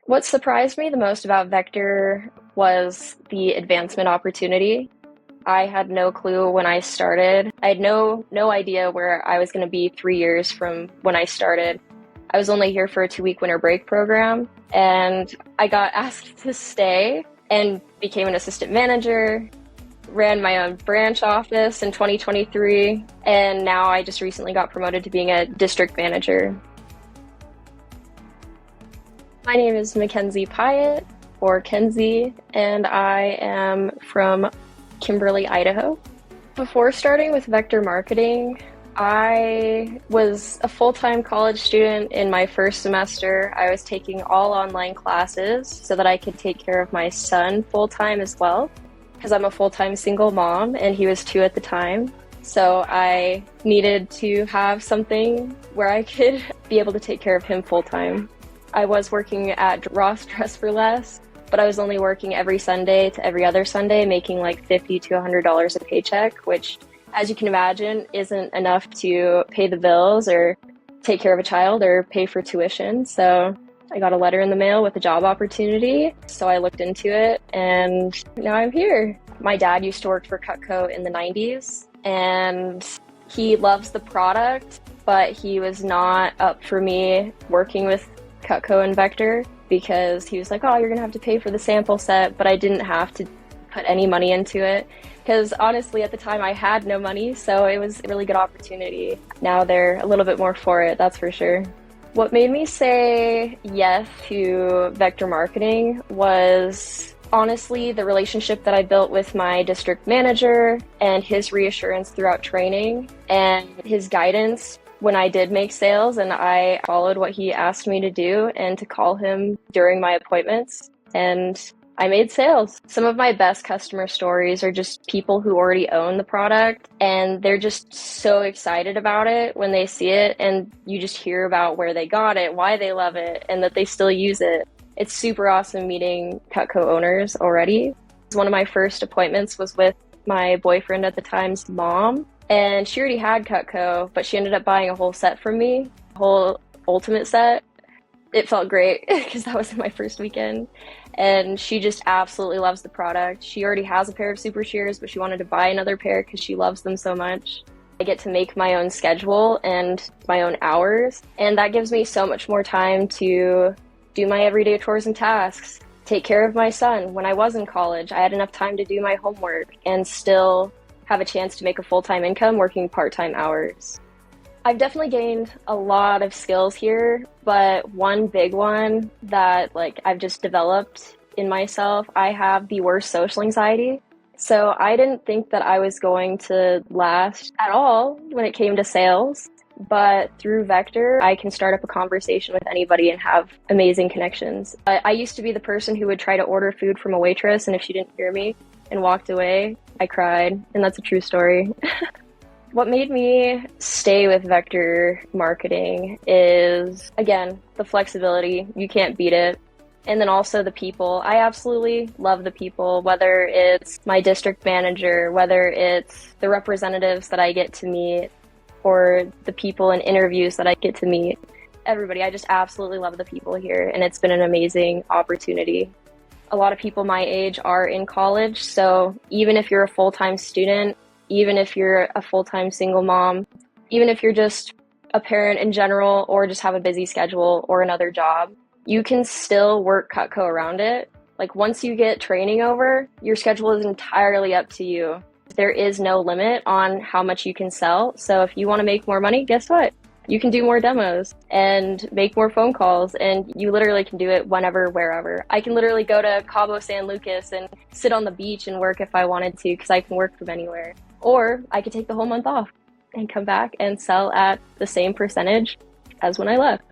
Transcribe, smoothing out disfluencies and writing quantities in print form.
What surprised me the most about Vector was the advancement opportunity. I had no clue when I started. I had no idea where I was going to be 3 years from when I started. I was only here for a 2-week winter break program, and I got asked to stay and became an assistant manager, ran my own branch office in 2023, and now I just recently got promoted to being a district manager. My name is Mackenzie Pyatt, or Kenzie, and I am from Kimberly, Idaho. Before starting with Vector Marketing, I was a full-time college student in my first semester. I was taking all online classes so that I could take care of my son full-time as well, because I'm a full-time single mom and he was 2 at the time. So I needed to have something where I could be able to take care of him full-time. I was working at Ross Dress for Less, but I was only working every Sunday to every other Sunday, making like $50 to $100 a paycheck, which, as you can imagine, isn't enough to pay the bills or take care of a child or pay for tuition. So I got a letter in the mail with a job opportunity. So I looked into it and now I'm here. My dad used to work for Cutco in the 90s and he loves the product, but he was not up for me working with Cutco and Vector because he was like, oh, you're gonna have to pay for the sample set, but I didn't have to put any money into it because honestly at the time I had no money, so it was a really good opportunity. Now they're a little bit more for it, that's for sure. What made me say yes to Vector Marketing was honestly the relationship that I built with my district manager and his reassurance throughout training and his guidance when I did make sales, and I followed what he asked me to do and to call him during my appointments, and I made sales. Some of my best customer stories are just people who already own the product and they're just so excited about it when they see it, and you just hear about where they got it, why they love it, and that they still use it. It's super awesome meeting Cutco owners already. One of my first appointments was with my boyfriend at the time's mom, and she already had Cutco, but she ended up buying a whole set from me, a whole ultimate set. It felt great because that was my first weekend. And she just absolutely loves the product. She already has a pair of super shears, but she wanted to buy another pair because she loves them so much. I get to make my own schedule and my own hours, and that gives me so much more time to do my everyday chores and tasks, take care of my son. When I was in college, I had enough time to do my homework and still have a chance to make a full-time income working part-time hours. I've definitely gained a lot of skills here, but one big one that I've just developed in myself, I have the worst social anxiety. So I didn't think that I was going to last at all when it came to sales, but through Vector, I can start up a conversation with anybody and have amazing connections. I used to be the person who would try to order food from a waitress, and if she didn't hear me and walked away, I cried, and that's a true story. What made me stay with Vector Marketing is, again, the flexibility. You can't beat it. And then also the people. I absolutely love the people, whether it's my district manager, whether it's the representatives that I get to meet, or the people in interviews that I get to meet. Everybody, I just absolutely love the people here, and it's been an amazing opportunity. A lot of people my age are in college, so even if you're a full-time student, even if you're a full-time single mom, even if you're just a parent in general or just have a busy schedule or another job, you can still work Cutco around it. Once you get training over, your schedule is entirely up to you. There is no limit on how much you can sell. So if you want to make more money, guess what? You can do more demos and make more phone calls, and you literally can do it whenever, wherever. I can literally go to Cabo San Lucas and sit on the beach and work if I wanted to, because I can work from anywhere. Or I could take the whole month off and come back and sell at the same percentage as when I left.